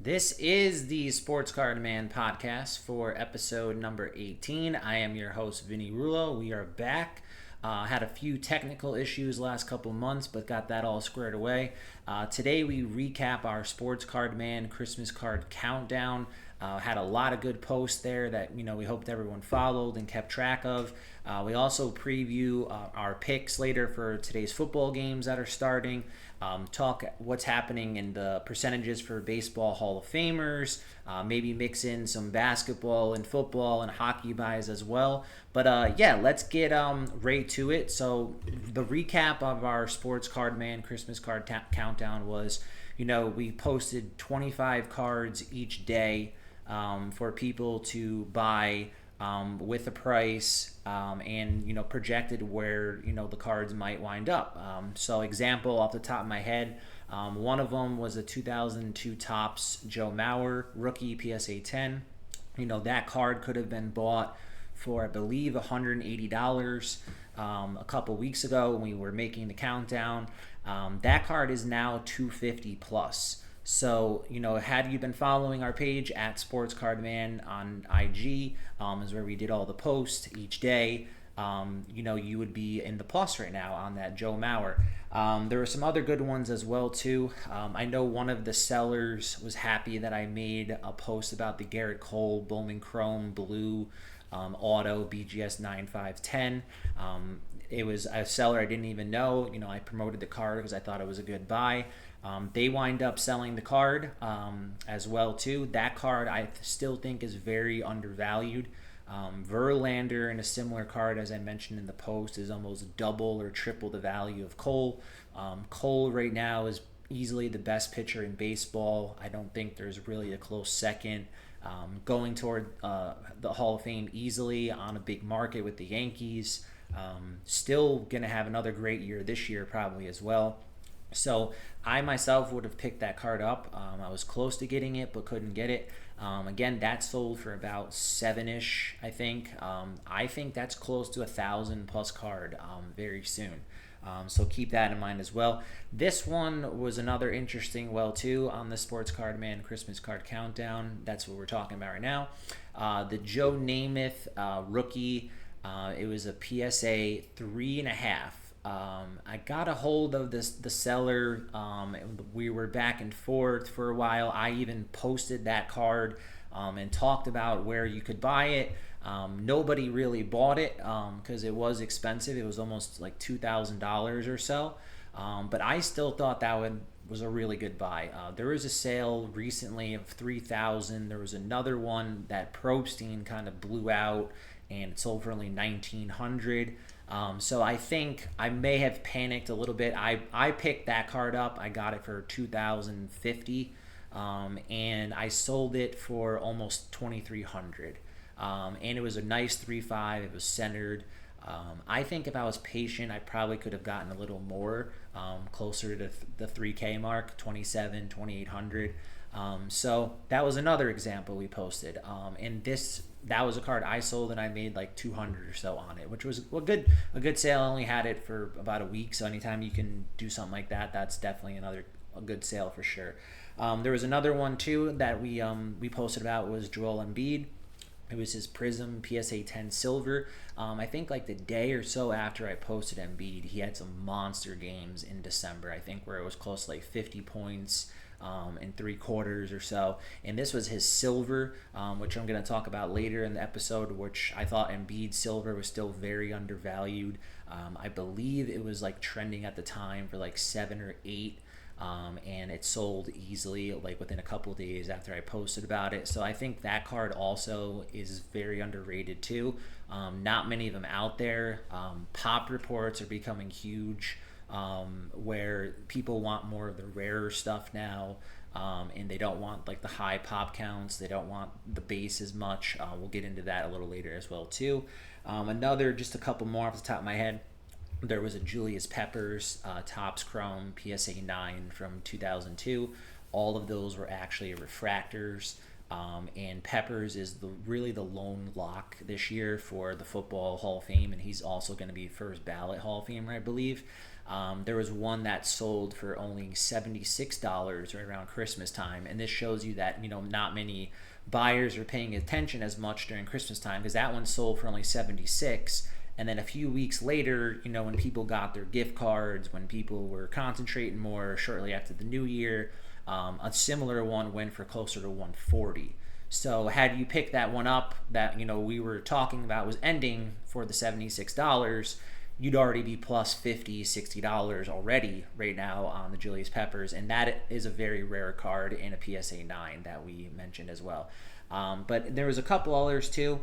This is the Sports Card Man podcast for episode number 18. I am your host, Vinny Rulo. We are back. Had a few technical issues last couple months, but got that all squared away. Today we recap our Sports Card Man Christmas card countdown. Had a lot of good posts there that we hoped everyone followed and kept track of. We also preview our picks later for today's football games that are starting. Talk what's happening in the percentages for baseball Hall of Famers. Maybe mix in some basketball and football and hockey buys as well. But let's get right to it. So the recap of our Sports Card Man Christmas card countdown was, we posted 25 cards each day for people to buy with a price and projected where the cards might wind up. So example off the top of my head, one of them was a 2002 Topps Joe Mauer rookie PSA 10. That card could have been bought for, I believe, $180 a couple weeks ago when we were making the countdown. That card is now $250 plus. So, had you been following our page at Sports Card Man on IG, is where we did all the posts each day, you would be in the plus right now on that Joe Mauer. There were some other good ones as well, too. I know one of the sellers was happy that I made a post about the Garrett Cole Bowman Chrome Blue Auto BGS 9510. It was a seller I didn't even know. I promoted the card because I thought it was a good buy. They wind up selling the card as well too. That card I still think is very undervalued. Verlander in a similar card, as I mentioned in the post, is almost double or triple the value of Cole. Cole right now is easily the best pitcher in baseball. I don't think there's really a close second. Going toward the Hall of Fame easily on a big market with the Yankees. Still going to have another great year this year probably as well. So I myself would have picked that card up. I was close to getting it but couldn't get it. Again, that sold for about $7-ish, I think. I think that's close to 1,000 plus card very soon. So keep that in mind as well. This one was another interesting too on the Sports Card Man Christmas card countdown. That's what we're talking about right now. The Joe Namath rookie. It was a PSA 3.5. I got a hold of the seller. We were back and forth for a while. I even posted that card and talked about where you could buy it. Nobody really bought it because it was expensive. It was almost like $2,000 or so. But I still thought that was a really good buy. There was a sale recently of $3,000. There was another one that Probstein kind of blew out and it sold for only $1,900. So I think I may have panicked a little bit. I picked that card up. I got it for $2,050, and I sold it for almost $2,300. And it was a nice 3.5. It was centered. I think if I was patient, I probably could have gotten a little more, closer to the 3K mark, 27, 2,800. So that was another example we posted. And that was a card I sold and I made like 200 or so on it, which was a good sale. I only had it for about a week, so anytime you can do something like that, that's definitely a good sale for sure. There was another one too that we posted about was Joel Embiid. It was his Prism PSA 10 Silver. I think like the day or so after I posted Embiid, he had some monster games in December, I think, where it was close to like 50 points in 3 quarters or so. And this was his silver, which I'm going to talk about later in the episode, which I thought Embiid silver was still very undervalued. I believe it was like trending at the time for like 7 or 8. And it sold easily like within a couple of days after I posted about it. So I think that card also is very underrated too. Not many of them out there. Pop reports are becoming huge, where people want more of the rarer stuff now, and they don't want like the high pop counts. They don't want the base as much. We'll get into that a little later as well too. Just a couple more off the top of my head. There was a Julius Peppers Topps Chrome PSA 9 from 2002. All of those were actually refractors. And Peppers is really the lone lock this year for the Football Hall of Fame, and he's also going to be first ballot Hall of Famer, I believe. There was one that sold for only $76 right around Christmas time, and this shows you that not many buyers are paying attention as much during Christmas time, because that one sold for only 76. And then a few weeks later, when people got their gift cards, when people were concentrating more shortly after the new year, a similar one went for closer to 140. So had you picked that one up that we were talking about was ending for the $76, you'd already be plus $50, $60 already right now on the Julius Peppers, and that is a very rare card in a PSA 9 that we mentioned as well. But there was a couple others too.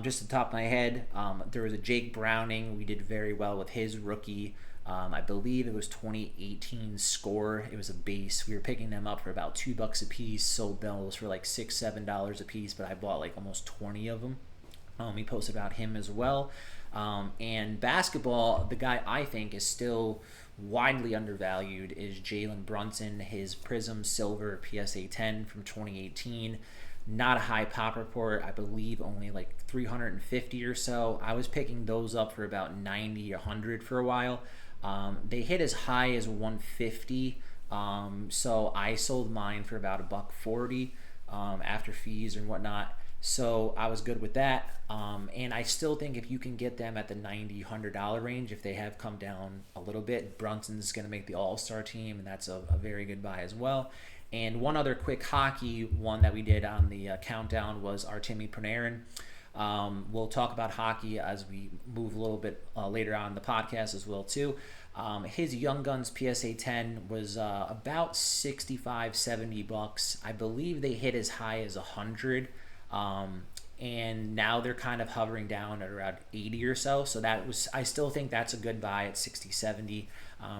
Just at the top of my head, there was a Jake Browning. We did very well with his rookie. I believe it was 2018 score. It was a base. We were picking them up for about $2 a piece. Sold those for like $6, $7 a piece, but I bought like almost 20 of them. We posted about him as well. And basketball, the guy I think is still widely undervalued is Jalen Brunson. His Prism Silver PSA 10 from 2018. Not a high pop report. I believe only like 350 or so. I was picking those up for about 90, 100 for a while. They hit as high as 150. So I sold mine for about $140 after fees and whatnot. So I was good with that. And I still think if you can get them at the $90, $100 range, if they have come down a little bit, Brunson's going to make the All-Star team, and that's a very good buy as well. And one other quick hockey one that we did on the countdown was Artemi Panarin. We'll talk about hockey as we move a little bit later on in the podcast as well too. His Young Guns PSA 10 was about $65, $70. I believe they hit as high as 100. And now they're kind of hovering down at around 80 or so. So I still think that's a good buy at 60, 70.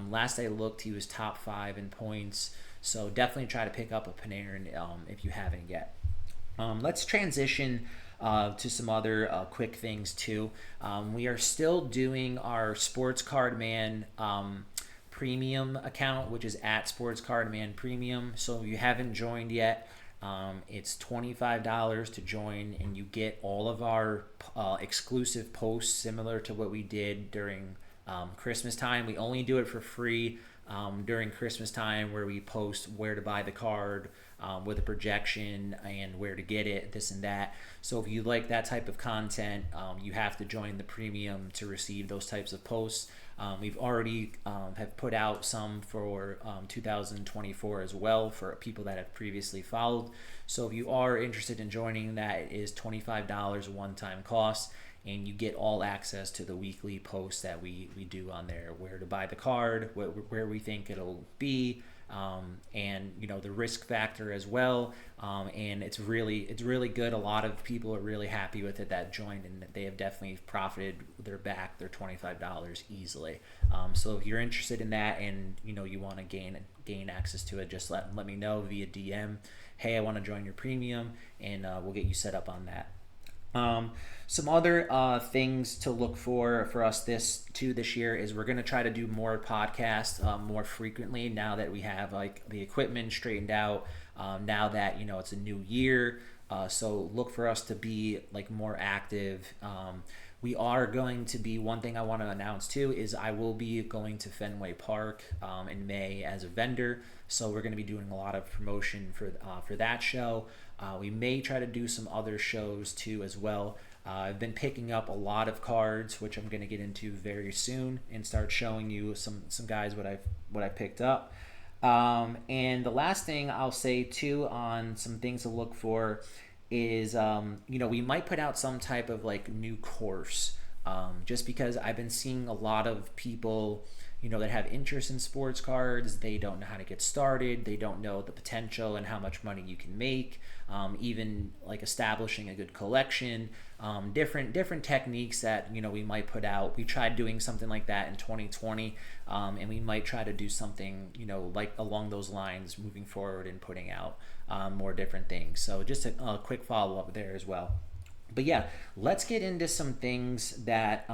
Last I looked, he was top 5 in points. So definitely try to pick up a Panarin if you haven't yet. Let's transition to some other quick things too. We are still doing our Sports Card Man premium account, which is at Sports Card Man Premium. So if you haven't joined yet, it's $25 to join, and you get all of our exclusive posts similar to what we did during Christmas time. We only do it for free during Christmas time, where we post where to buy the card with a projection and where to get it, this and that. So if you like that type of content, you have to join the premium to receive those types of posts. We've already have put out some for 2024 as well for people that have previously followed. So if you are interested in joining, that it is $25 one-time cost, and you get all access to the weekly posts that we do on there, where to buy the card, where we think it'll be, and the risk factor as well. And it's really good. A lot of people are really happy with it that joined, and they have definitely profited their $25 easily. So if you're interested in that and you want to gain access to it, just let me know via DM. Hey, I want to join your premium, and we'll get you set up on that. Some other things to look for us this year is we're going to try to do more podcasts more frequently now that we have like the equipment straightened out, now that it's a new year, so look for us to be like more active. We are going to be, one thing I want to announce too is I will be going to Fenway Park in May as a vendor, so we're going to be doing a lot of promotion for that show. We may try to do some other shows too as well. I've been picking up a lot of cards, which I'm going to get into very soon, and start showing you some guys what I picked up. And the last thing I'll say too on some things to look for is we might put out some type of like new course, just because I've been seeing a lot of people that have interest in sports cards. They don't know how to get started. They don't know the potential and how much money you can make. Even like establishing a good collection, different techniques that we might put out. We tried doing something like that in 2020, and we might try to do something like along those lines moving forward and putting out more different things. So just a quick follow up there as well. But yeah, let's get into some things that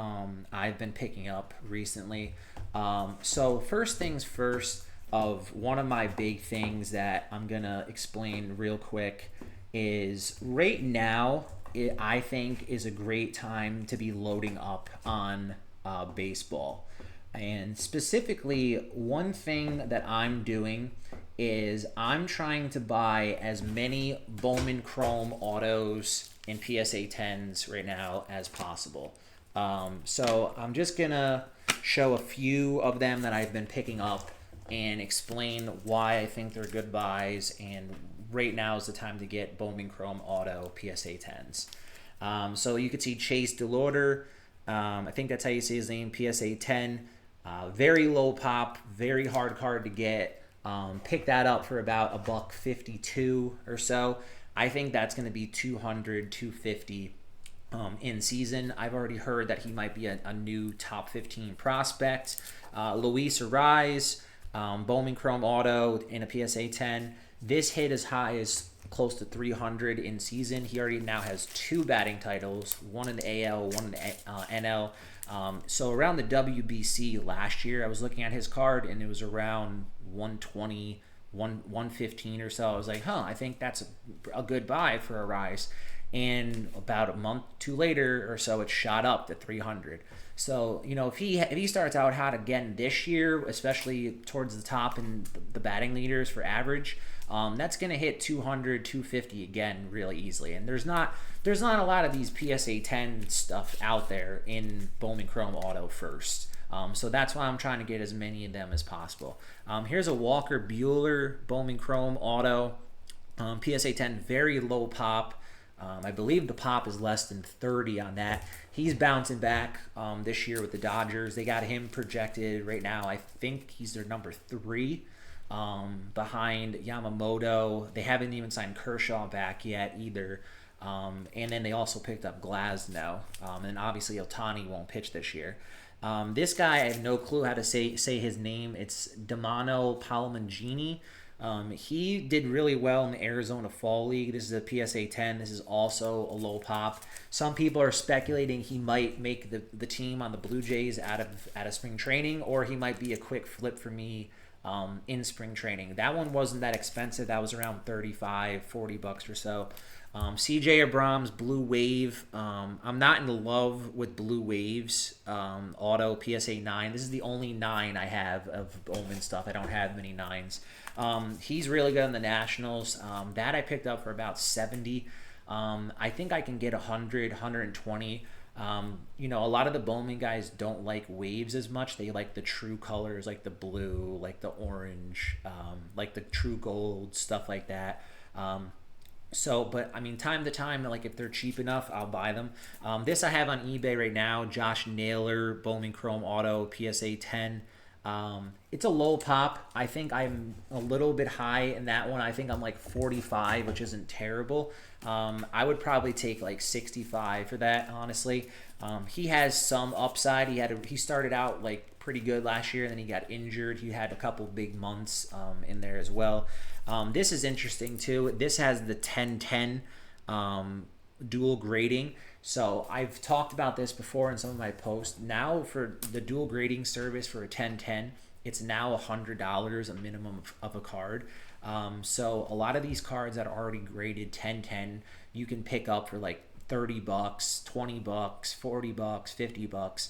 I've been picking up recently. So first things first, of one of my big things that I'm gonna explain real quick is right now, I think, is a great time to be loading up on baseball. And specifically, one thing that I'm doing is I'm trying to buy as many Bowman Chrome Autos and PSA 10s right now as possible. So I'm just going to show a few of them that I've been picking up and explain why I think they're good buys, and right now is the time to get Bowman Chrome Auto PSA 10s. So you could see Chase Delorder. I think that's how you say his name, PSA 10. Very low pop, very hard card to get. Pick that up for about $152 or so. I think that's going to be $200, $250 in season. I've already heard that he might be a new top 15 prospect. Luis Ariz, Bowman Chrome Auto in a PSA 10. This hit as high as close to 300 in season. He already now has 2 batting titles, one in the AL, one in the NL. So around the WBC last year, I was looking at his card and it was around 120, 115 or so. I was like, I think that's a good buy for a rise. And about a month, 2 later or so, it shot up to 300. So, if he starts out hot again this year, especially towards the top and the batting leaders for average, that's going to hit 200, 250 again really easily. And there's not a lot of these PSA 10 stuff out there in Bowman Chrome Auto first. So that's why I'm trying to get as many of them as possible. Here's a Walker Buehler Bowman Chrome Auto PSA 10, very low pop. I believe the pop is less than 30 on that. He's bouncing back this year with the Dodgers. They got him projected right now. I think he's their number 3 behind Yamamoto. They haven't even signed Kershaw back yet either. And then they also picked up Glasnow. And obviously Ohtani won't pitch this year. This guy, I have no clue how to say his name. It's Damano Palmangini. He did really well in the Arizona Fall League. This is a PSA 10. This is also a low pop. Some people are speculating he might make the team on the Blue Jays out of spring training, or he might be a quick flip for me in spring training. That one wasn't that expensive. That was around $35-$40 or so. CJ Abrams Blue Wave. I'm not in love with Blue Waves Auto PSA 9. This is the only 9 I have of Bowman stuff. I don't have many 9s. He's really good in the Nationals. That I picked up for about $70. I think I can get $100, $120. A lot of the Bowman guys don't like waves as much. They like the true colors, like the blue, like the orange, like the true gold, stuff like that. But time to time, like if they're cheap enough, I'll buy them. This I have on eBay right now. Josh Naylor, Bowman Chrome Auto, PSA 10. It's a low pop. I think I'm a little bit high in that one. I think I'm like 45, which isn't terrible. I would probably take like 65 for that, honestly. He has some upside. He started out like pretty good last year, and then he got injured. He had a couple big months in there as well. This is interesting too. This has the 1010 dual grading. So I've talked about this before in some of my posts. Now for the dual grading service for a 1010, it's now $100 a minimum of a card. So a lot of these cards that are already graded 1010, you can pick up for like $30, $20, $40, $50.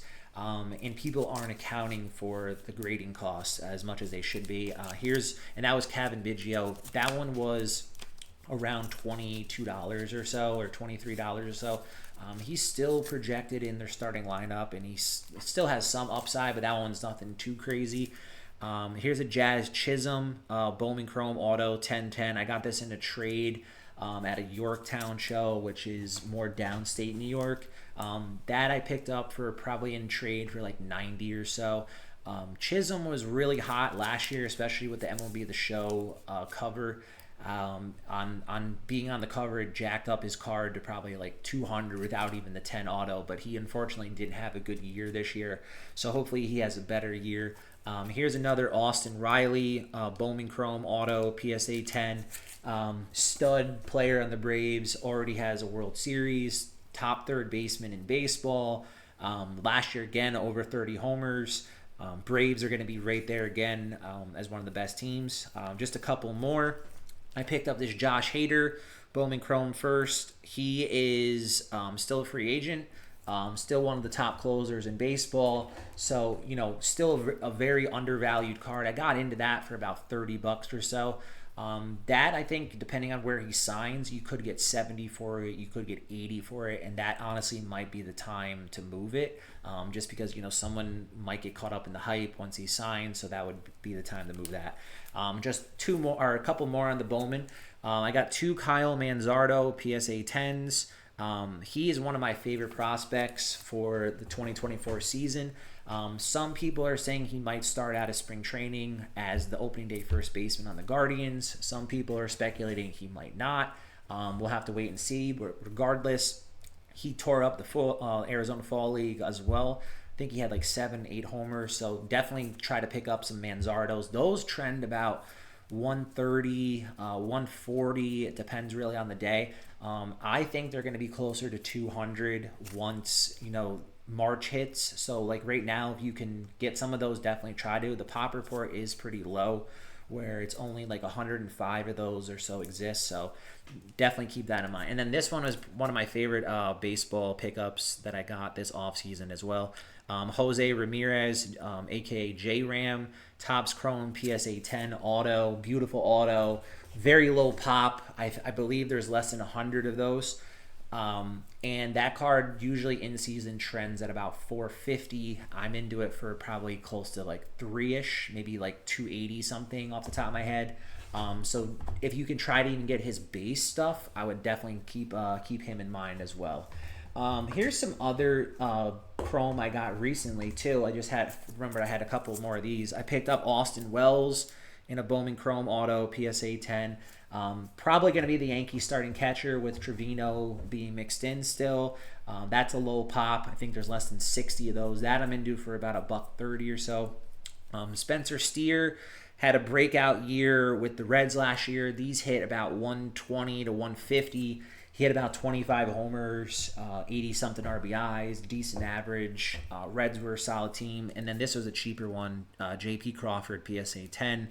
And people aren't accounting for the grading costs as much as they should be. And that was Kevin Biggio. That one was around $22 or so, or $23 or so. He's still projected in their starting lineup, and he still has some upside, but that one's nothing too crazy. Here's a Jazz Chisholm Bowman Chrome Auto 1010. I got this in a trade at a Yorktown show, which is more downstate New York. That I picked up for probably in trade for like 90 or so. Chisholm was really hot last year, especially with the MLB The Show cover. On being on the cover, it jacked up his card to probably like 200 without even the 10 auto, but he unfortunately didn't have a good year this year, so hopefully he has a better year. Here's another Austin Riley Bowman Chrome Auto PSA 10. Stud player on the Braves, already has a World Series, top third baseman in baseball. Last year again, over 30 homers. Braves are going to be right there again as one of the best teams. Just a couple more. I picked up this Josh Hader, Bowman Chrome first. He is still a free agent, still one of the top closers in baseball. So, still a very undervalued card. I got into that for about $30 or so. That, I think, depending on where he signs, you could get 70 for it, you could get 80 for it, and that honestly might be the time to move it, just because someone might get caught up in the hype once he signs, so that would be the time to move that. Just two more, or a couple more on the Bowman. I got two Kyle Manzardo PSA 10s. He is one of my favorite prospects for the 2024 season. Some people are saying he might start out of spring training as the opening day first baseman on the Guardians. Some people are speculating he might not. We'll have to wait and see. But regardless, he tore up the Arizona Fall League as well. I think he had like 7-8 homers. So definitely try to pick up some Manzardos. Those trend about 130, 140. It depends really on the day. I think they're going to be closer to 200 once, March hits. So like right now, if you can get some of those, definitely try to. The pop report is pretty low, where it's only like 105 of those or so exist. So definitely keep that in mind. And then this one was one of my favorite baseball pickups that I got this offseason as well. Jose Ramirez, aka J-Ram, Topps Chrome PSA 10 auto, beautiful auto, very low pop. I believe there's less than 100 of those. And that card usually in season trends at about 450. I'm into it for probably close to like 3-ish, maybe like 280 something off the top of my head. So if you can try to even get his base stuff, I would definitely keep him in mind as well. Here's some other Chrome I got recently too. I had a couple more of these. I picked up Austin Wells in a Bowman Chrome Auto PSA 10. Probably going to be the Yankees starting catcher with Trevino being mixed in still. That's a low pop. I think there's less than 60 of those. That I'm into for about $130 or so. Spencer Steer had a breakout year with the Reds last year. These hit about 120 to 150. He had about 25 homers, 80-something RBIs, decent average. Reds were a solid team. And then this was a cheaper one, J.P. Crawford, PSA 10.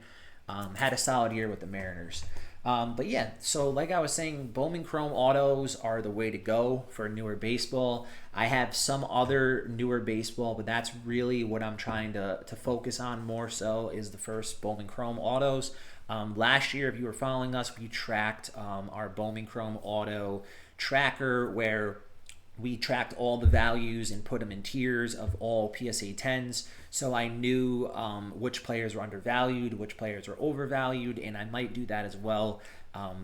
Had a solid year with the Mariners. But yeah, so like I was saying, Bowman Chrome Autos are the way to go for newer baseball. I have some other newer baseball, but that's really what I'm trying to focus on more so is the first Bowman Chrome Autos. Last year, if you were following us, we tracked our Bowman Chrome Auto tracker where we tracked all the values and put them in tiers of all PSA 10s. So I knew which players were undervalued, which players were overvalued, and I might do that as well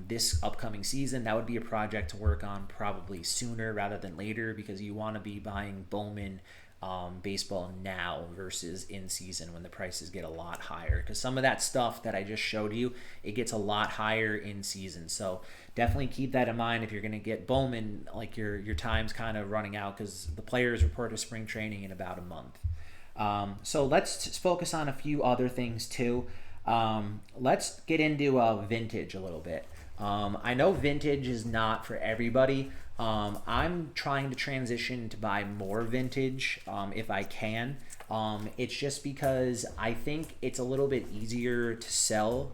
this upcoming season. That would be a project to work on probably sooner rather than later because you want to be buying Bowman baseball now versus in season when the prices get a lot higher, because some of that stuff that I just showed you, it gets a lot higher in season. So definitely keep that in mind if you're going to get Bowman, like your time's kind of running out because the players report to spring training in about a month. So let's focus on a few other things too. Let's get into vintage a little bit. I know vintage is not for everybody. I'm trying to transition to buy more vintage if I can. It's just because I think it's a little bit easier to sell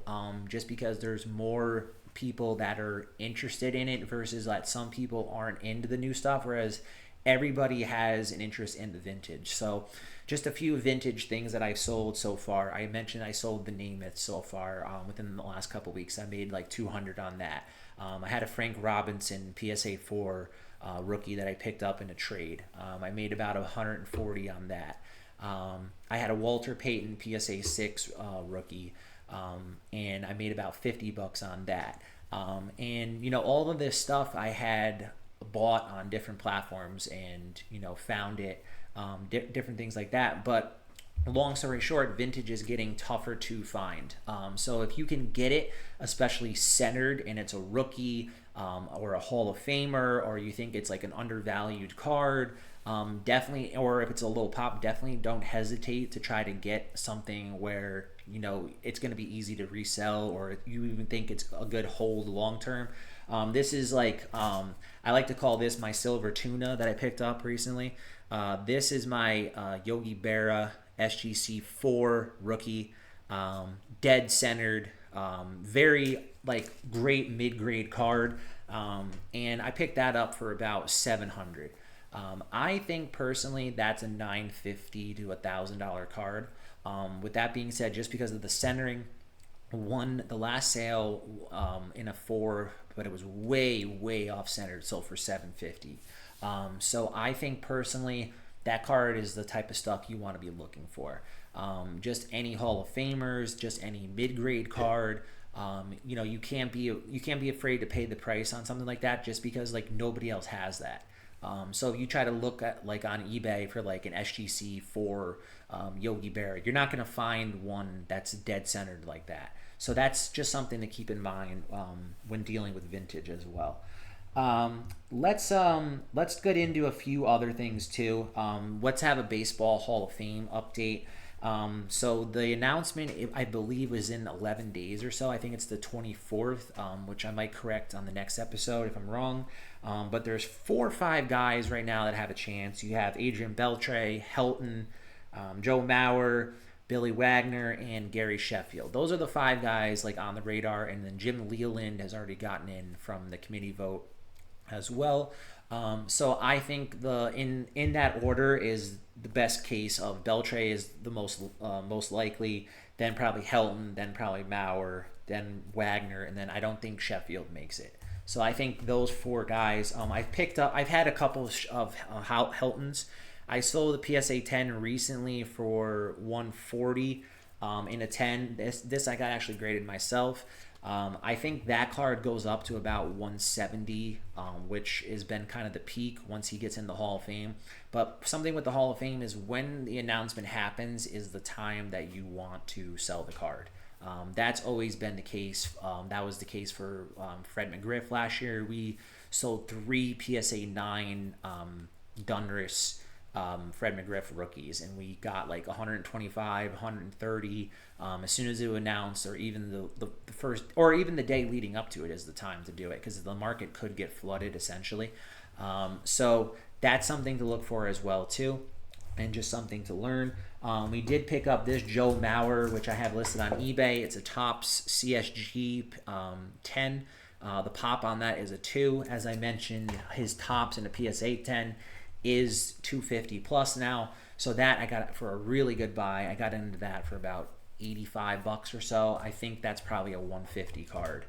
just because there's more people that are interested in it versus that some people aren't into the new stuff, whereas everybody has an interest in the vintage. So just a few vintage things that I've sold so far. I mentioned I sold the Namath so far within the last couple weeks. I made like 200 on that. I had a Frank Robinson PSA 4 rookie that I picked up in a trade. I made about 140 on that. I had a Walter Payton PSA 6 rookie, and I made about $50 on that. And all of this stuff I had bought on different platforms and found it, different things like that. But long story short, vintage is getting tougher to find. So if you can get it, especially centered, and it's a rookie or a Hall of Famer, or you think it's like an undervalued card, definitely, or if it's a low pop, definitely don't hesitate to try to get something where it's going to be easy to resell, or you even think it's a good hold long term. This is like I like to call this my silver tuna that I picked up recently. This is my Yogi Berra SGC 4 rookie, dead centered, very like great mid-grade card, and I picked that up for about 700. I think personally that's a 950 to $1,000 card. With that being said, just because of the centering, the last sale in a 4, but it was way off centered, sold for 750. So I think personally that card is the type of stuff you want to be looking for. Just any Hall of Famers, just any mid-grade card. You can't be afraid to pay the price on something like that, just because like nobody else has that. So if you try to look at like on eBay for like an SGC for Yogi Berra, you're not going to find one that's dead centered like that. So that's just something to keep in mind when dealing with vintage as well. Let's get into a few other things too. Let's have a baseball Hall of Fame update. So the announcement, I believe, was in 11 days or so. I think it's the 24th, which I might correct on the next episode if I'm wrong. But there's 4 or 5 guys right now that have a chance. You have Adrian Beltre, Helton, Joe Mauer, Billy Wagner, and Gary Sheffield. Those are the 5 guys like on the radar. And then Jim Leland has already gotten in from the committee vote as well. So I think in that order is the best case of Beltre is the most likely, then probably Helton, then probably Mauer, then Wagner, and then I don't think Sheffield makes it. So I think those 4 guys. I've had a couple of Heltons. I sold the PSA 10 recently for 140 in a 10. This I got actually graded myself. I think that card goes up to about 170, which has been kind of the peak once he gets in the Hall of Fame. But something with the Hall of Fame is when the announcement happens is the time that you want to sell the card. That's always been the case. That was the case for Fred McGriff last year. We sold 3 PSA 9 Donruss Fred McGriff rookies, and we got like 125, 130 as soon as it was announced, or even the first, or even the day leading up to it is the time to do it, because the market could get flooded essentially. So that's something to look for as well too, and just something to learn. We did pick up this Joe Mauer, which I have listed on eBay. It's a Topps CSG 10. The pop on that is a 2. As I mentioned, his Topps in a PSA 10 is 250 plus now. So that I got it for a really good buy. I got into that for about $85 or so. I think that's probably a 150 card.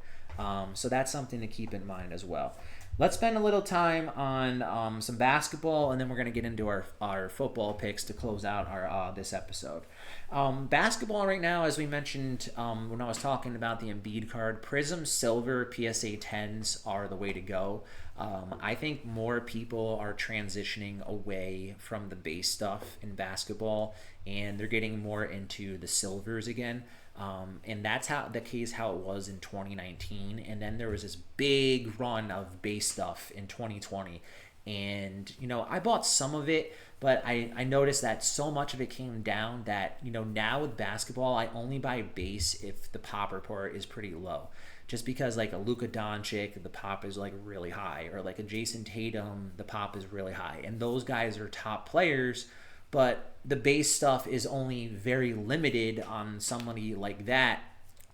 So that's something to keep in mind as well. Let's spend a little time on some basketball, and then we're going to get into our football picks to close out our this episode. Basketball right now, as we mentioned when I was talking about the Embiid card, Prism Silver PSA 10s are the way to go. I think more people are transitioning away from the base stuff in basketball, and they're getting more into the silvers again. And that's how it was in 2019. And then there was this big run of base stuff in 2020. And, I bought some of it, but I noticed that so much of it came down that, now with basketball, I only buy base if the pop report is pretty low. Just because like a Luka Doncic, the pop is like really high, or like a Jason Tatum, the pop is really high. And those guys are top players, but the base stuff is only very limited on somebody like that.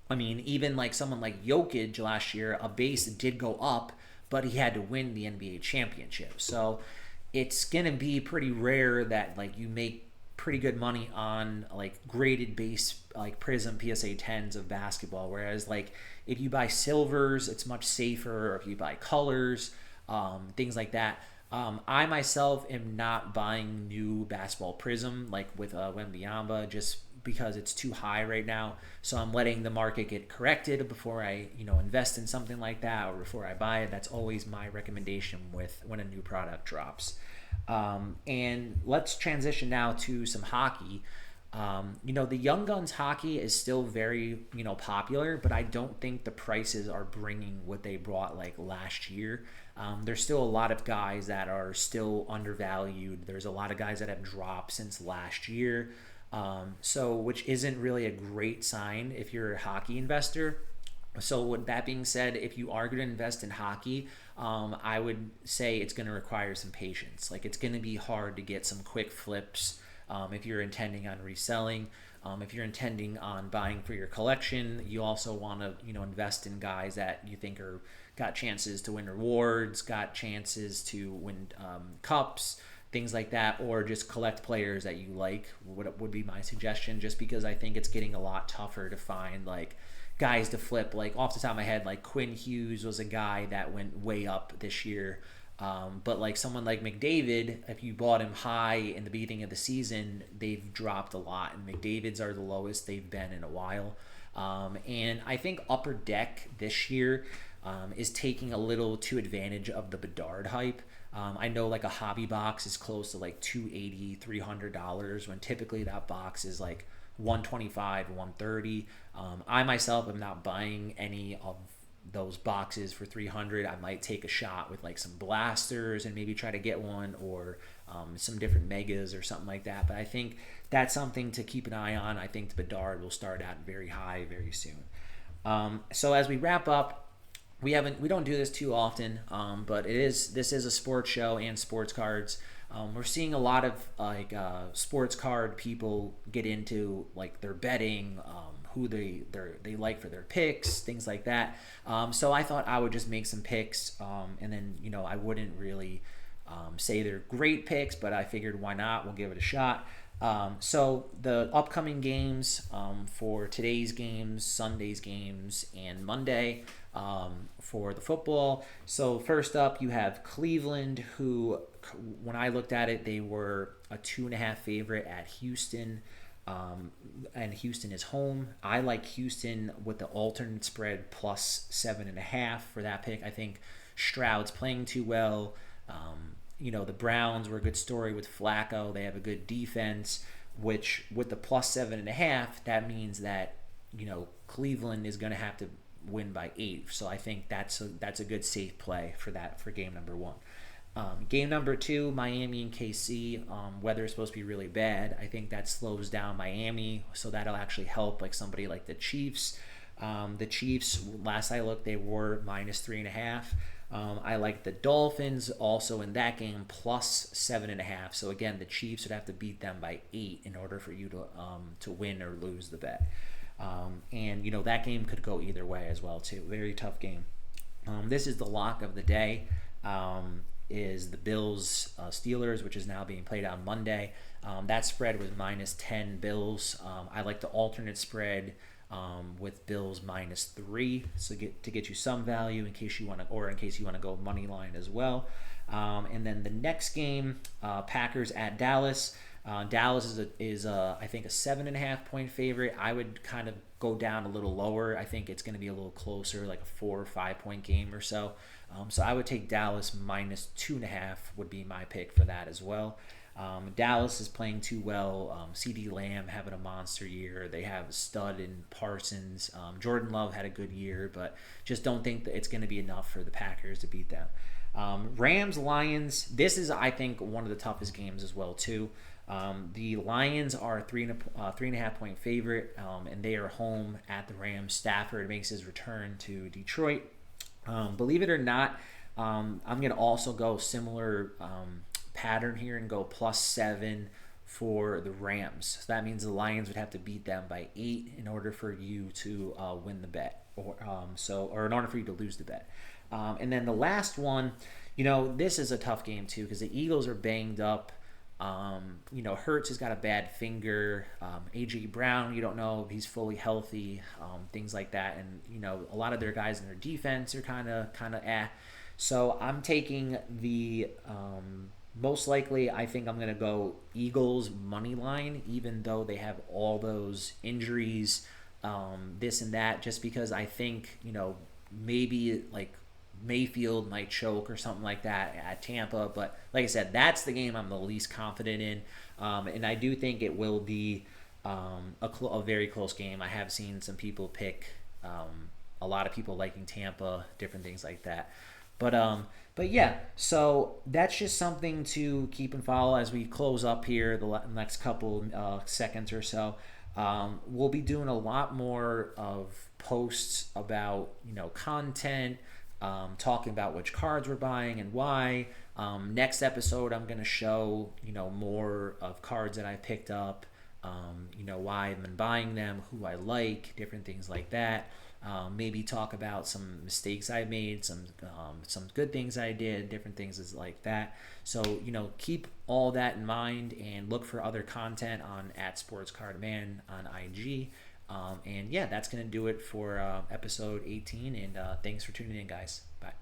I mean, even like someone like Jokic last year, a base did go up, but he had to win the NBA championship. So it's going to be pretty rare that like you make pretty good money on like graded base, like Prism PSA 10s of basketball. Whereas like if you buy silvers, it's much safer, or if you buy colors, things like that. I myself am not buying new basketball Prism like with Wembyamba, just because it's too high right now. So I'm letting the market get corrected before I invest in something like that, or before I buy it. That's always my recommendation when a new product drops. And let's transition now to some hockey. The Young Guns hockey is still very popular, but I don't think the prices are bringing what they brought like last year. There's still a lot of guys that are still undervalued. There's a lot of guys that have dropped since last year, which isn't really a great sign if you're a hockey investor. So with that being said, if you are going to invest in hockey, I would say it's going to require some patience. Like, it's going to be hard to get some quick flips if you're intending on reselling. If you're intending on buying for your collection, you also want to invest in guys that you think are got chances to win rewards, got chances to win cups, things like that, or just collect players that you like would be my suggestion, just because I think it's getting a lot tougher to find like guys to flip. Like off the top of my head, like Quinn Hughes was a guy that went way up this year. But like someone like McDavid, if you bought him high in the beginning of the season, they've dropped a lot, and McDavid's are the lowest they've been in a while. And I think Upper Deck this year is taking a little too advantage of the Bedard hype. I know like a hobby box is close to like $280, $300 when typically that box is like $125, $130. I myself am not buying any of those boxes for $300. I might take a shot with like some blasters and maybe try to get one, or some different megas or something like that. But I think that's something to keep an eye on. I think the Bedard will start out very high very soon. So as we wrap up, we don't do this too often, but this is a sports show and sports cards. We're seeing a lot of like sports card people get into like their betting, who they like for their picks, things like that. So I thought I would just make some picks, and then I wouldn't really say they're great picks, but I figured why not? We'll give it a shot. So the upcoming games for today's games, Sunday's games, and Monday for the football. So first up, you have Cleveland, who, when I looked at it, they were a 2.5 favorite at Houston. And Houston is home. I like Houston with the alternate spread plus 7.5 for that pick. I think Stroud's playing too well. The Browns were a good story with Flacco. They have a good defense, which with the plus 7.5, that means that Cleveland is going to have to win by 8. So I think that's a good safe play for game number 1. Game number 2, Miami and KC. Weather is supposed to be really bad. I think that slows down Miami, so that'll actually help like somebody like the Chiefs. The Chiefs, last I looked, they were minus 3.5. I like the Dolphins also in that game plus 7.5. So again, the Chiefs would have to beat them by 8 in order for you to win or lose the bet. And that game could go either way as well too. Very tough game. This is the lock of the day. Is the Bills Steelers, which is now being played on Monday. That spread was minus 10 Bills. I like the alternate spread with Bills minus 3, so to get you some value in case you want to go money line as well. And then the next game, Packers at Dallas. Dallas is I think a 7.5 point favorite. I would kind of go down a little lower. I think it's going to be a little closer, like a 4 or 5 point game or so. So I would take Dallas minus 2.5 would be my pick for that as well. Dallas is playing too well. CD Lamb having a monster year. They have a stud in Parsons. Jordan Love had a good year, but just don't think that it's going to be enough for the Packers to beat them. Rams Lions. This is, I think, one of the toughest games as well too. The Lions are a 3.5 point favorite, and they are home at the Rams. Stafford makes his return to Detroit. Believe it or not, I'm going to also go similar pattern here and go plus 7 for the Rams. So that means the Lions would have to beat them by 8 in order for you to win the bet, or in order for you to lose the bet. And then the last one, this is a tough game too because the Eagles are banged up. Hurts has got a bad finger. A.J. Brown, you don't know if he's fully healthy, things like that. And, a lot of their guys in their defense are kind of So I'm taking the, most likely, I think I'm going to go Eagles money line, even though they have all those injuries, this and that, just because I think, maybe like Mayfield might choke or something like that at Tampa. But like I said, that's the game I'm the least confident in. And I do think it will be a very close game. I have seen some people pick a lot of people liking Tampa, different things like that. But yeah, so that's just something to keep and follow as we close up here the next couple seconds or so. We'll be doing a lot more of posts about, content, talking about which cards we're buying and why. Next episode, I'm going to show, more of cards that I picked up, why I've been buying them, who I like, different things like that. Maybe talk about some mistakes I made, some good things I did, different things like that. So keep all that in mind and look for other content on @SportsCardMan on IG. And yeah, that's gonna do it for episode 18. And thanks for tuning in, guys. Bye.